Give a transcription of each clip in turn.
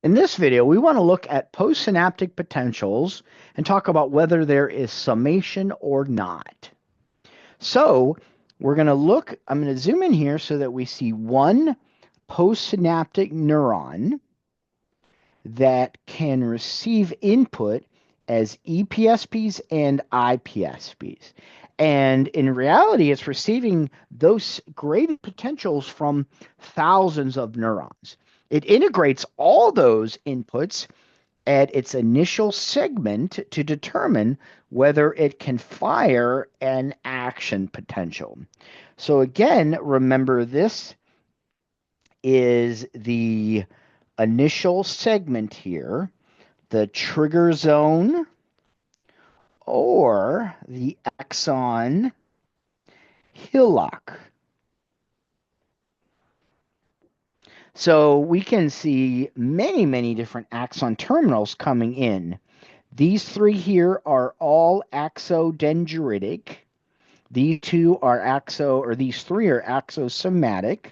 In this video, we want to look at postsynaptic potentials and talk about whether there is summation or not. So we're going to look, I'm going to zoom in here so that we see one postsynaptic neuron that can receive input as EPSPs and IPSPs. And in reality, it's receiving those graded potentials from thousands of neurons. It integrates all those inputs at its initial segment to determine whether it can fire an action potential. So again, remember this is the initial segment here, the trigger zone or the axon hillock. So we can see many different axon terminals coming in. These three here are all axodendritic. These two are these three are axosomatic.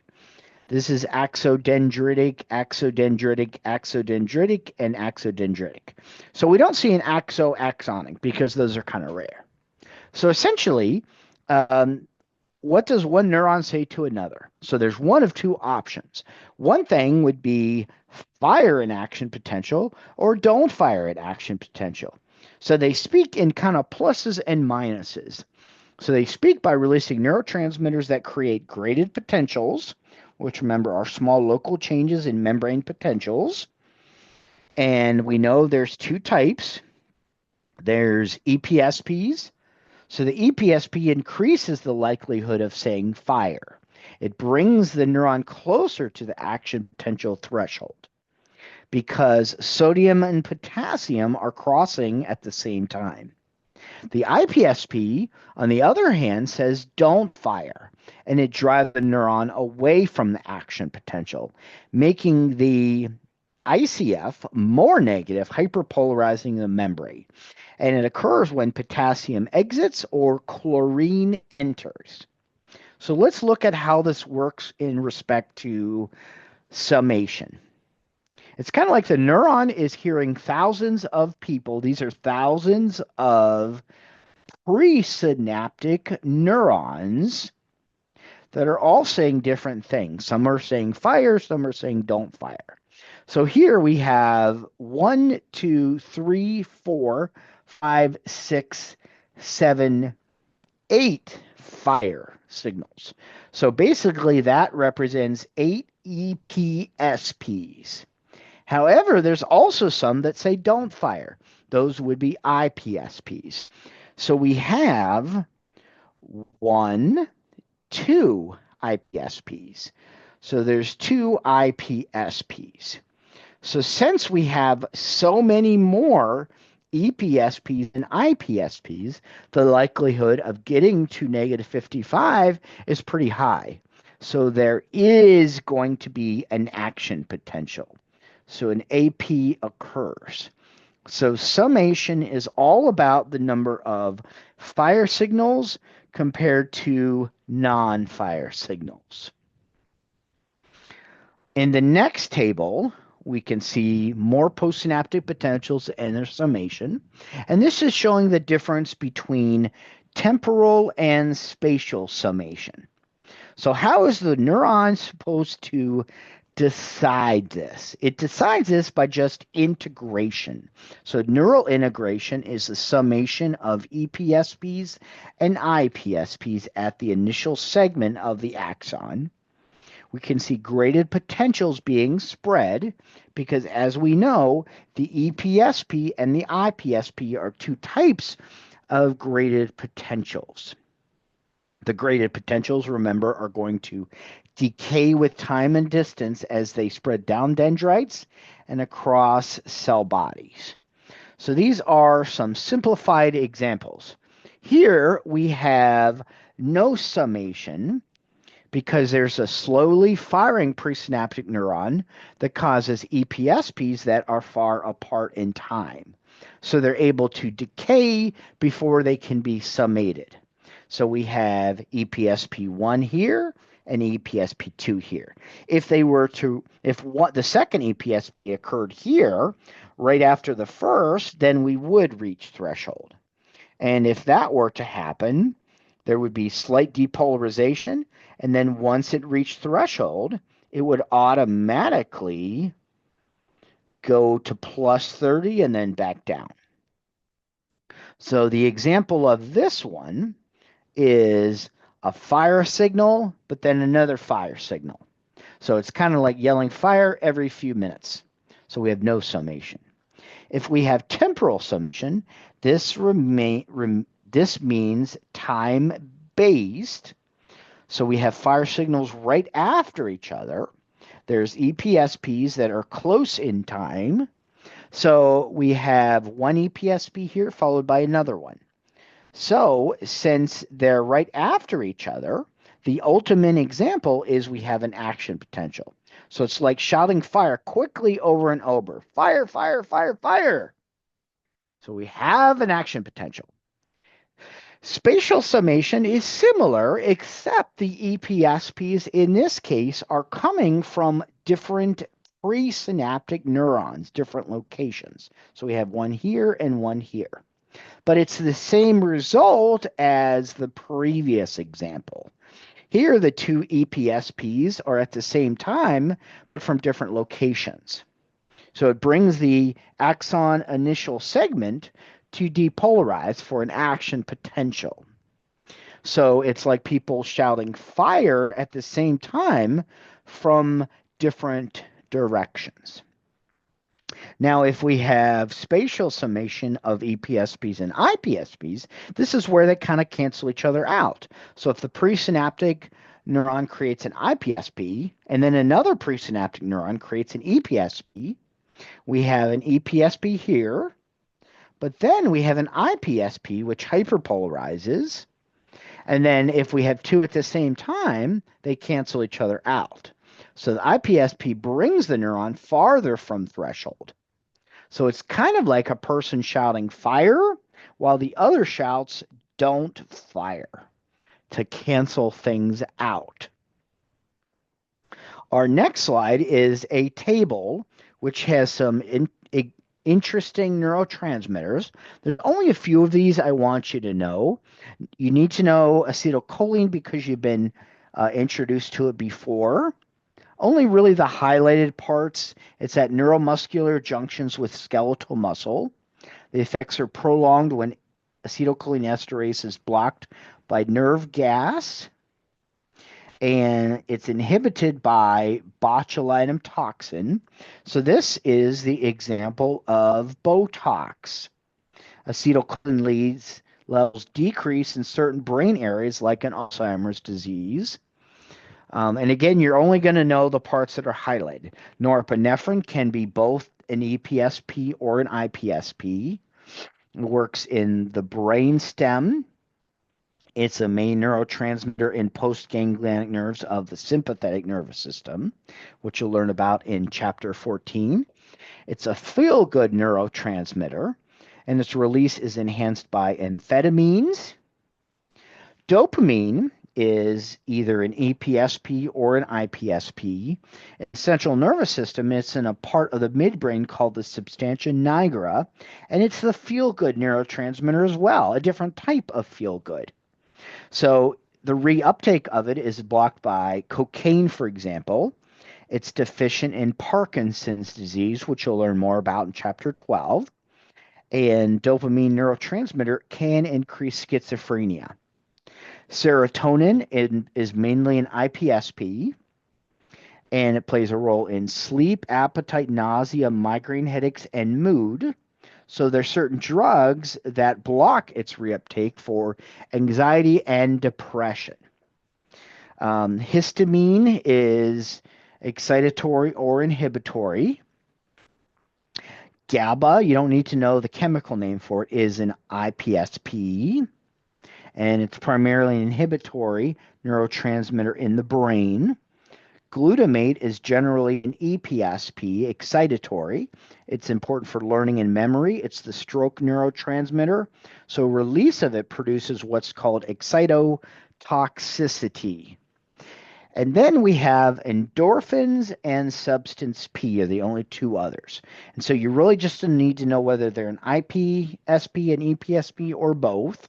This is axodendritic, axodendritic, axodendritic, and axodendritic. So we don't see an axonic because those are kind of rare. So essentially, what does one neuron say to another? So there's one of two options. One thing would be fire an action potential or don't fire an action potential. So they speak in kind of pluses and minuses. So they speak by releasing neurotransmitters that create graded potentials, which remember are small local changes in membrane potentials. And we know there's two types. There's EPSPs. So the EPSP increases the likelihood of saying fire. It brings the neuron closer to the action potential threshold because sodium and potassium are crossing at the same time. The IPSP, on the other hand, says don't fire, and it drives the neuron away from the action potential, making the ICF more negative, hyperpolarizing the membrane. And it occurs when potassium exits or chlorine enters. So let's look at how this works in respect to summation. It's kind of like the neuron is hearing thousands of people. These are thousands of presynaptic neurons that are all saying different things. Some are saying fire, some are saying don't fire. So here we have 1, 2, 3, 4, 5, 6, 7, 8 fire signals. So basically that represents 8 EPSPs. However, there's also some that say don't fire. Those would be IPSPs. So we have 1, 2 IPSPs. So there's 2 IPSPs. So since we have so many more EPSPs and IPSPs, the likelihood of getting to negative 55 is pretty high. So there is going to be an action potential. So an AP occurs. So summation is all about the number of fire signals compared to non-fire signals. In the next table, we can see more postsynaptic potentials and their summation. And this is showing the difference between temporal and spatial summation. So how is the neuron supposed to decide this? It decides this by just integration. So neural integration is the summation of EPSPs and IPSPs at the initial segment of the axon. We can see graded potentials being spread because, as we know, the EPSP and the IPSP are two types of graded potentials. The graded potentials, remember, are going to decay with time and distance as they spread down dendrites and across cell bodies. So these are some simplified examples. Here we have no summation because there's a slowly firing presynaptic neuron that causes EPSPs that are far apart in time. So they're able to decay before they can be summated. So we have EPSP1 here an EPSP2 here. If the second EPSP occurred here right after the first, then we would reach threshold. And if that were to happen, there would be slight depolarization, and then once it reached threshold, it would automatically go to plus 30 and then back down. So the example of this one is a fire signal, but then another fire signal. So it's kind of like yelling fire every few minutes. So we have no summation. If we have temporal summation, this means time-based. So we have fire signals right after each other. There's EPSPs that are close in time. So we have one EPSP here followed by another one. So since they're right after each other, the ultimate example is we have an action potential. So it's like shouting fire quickly over and over. Fire, fire, fire, fire. So we have an action potential. Spatial summation is similar, except the EPSPs in this case are coming from different presynaptic neurons, different locations. So we have one here and one here. But it's the same result as the previous example. Here, the two EPSPs are at the same time, but from different locations. So it brings the axon initial segment to depolarize for an action potential. So it's like people shouting fire at the same time from different directions. Now, if we have spatial summation of EPSPs and IPSPs, this is where they kind of cancel each other out. So if the presynaptic neuron creates an IPSP, and then another presynaptic neuron creates an EPSP, we have an EPSP here, but then we have an IPSP, which hyperpolarizes. And then if we have two at the same time, they cancel each other out. So the IPSP brings the neuron farther from threshold. So it's kind of like a person shouting fire while the other shouts don't fire to cancel things out. Our next slide is a table which has some interesting neurotransmitters. There's only a few of these I want you to know. You need to know acetylcholine because you've been introduced to it before. Only really the highlighted parts. It's at neuromuscular junctions with skeletal muscle. The effects are prolonged when acetylcholinesterase is blocked by nerve gas, and it's inhibited by botulinum toxin. So this is the example of Botox. Acetylcholine levels decrease in certain brain areas like in Alzheimer's disease. And again, you're only going to know the parts that are highlighted. Norepinephrine can be both an EPSP or an IPSP. It works in the brain stem. It's a main neurotransmitter in postganglionic nerves of the sympathetic nervous system, which you'll learn about in chapter 14. It's a feel-good neurotransmitter, and its release is enhanced by amphetamines. Dopamine is either an EPSP or an IPSP. In the central nervous system, it's in a part of the midbrain called the substantia nigra, and it's the feel-good neurotransmitter as well, a different type of feel-good. So the reuptake of it is blocked by cocaine, for example. It's deficient in Parkinson's disease, which you'll learn more about in chapter 12. And dopamine neurotransmitter can increase schizophrenia. Serotonin is mainly an IPSP, and it plays a role in sleep, appetite, nausea, migraine headaches, and mood. So there's certain drugs that block its reuptake for anxiety and depression. Histamine is excitatory or inhibitory. GABA, you don't need to know the chemical name for it, is an IPSP, and it's primarily an inhibitory neurotransmitter in the brain. Glutamate is generally an EPSP, excitatory. It's important for learning and memory. It's the stroke neurotransmitter. So release of it produces what's called excitotoxicity. And then we have endorphins and substance P are the only two others. And so you really just need to know whether they're an IPSP, an EPSP, or both,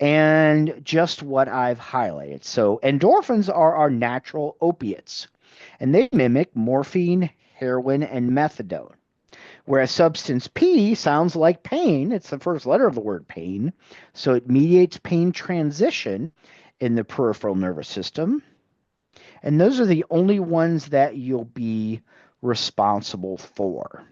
and just what I've highlighted. So endorphins are our natural opiates, and they mimic morphine, heroin, and methadone. Whereas substance P sounds like pain. It's the first letter of the word pain. So it mediates pain transition in the peripheral nervous system. And those are the only ones that you'll be responsible for.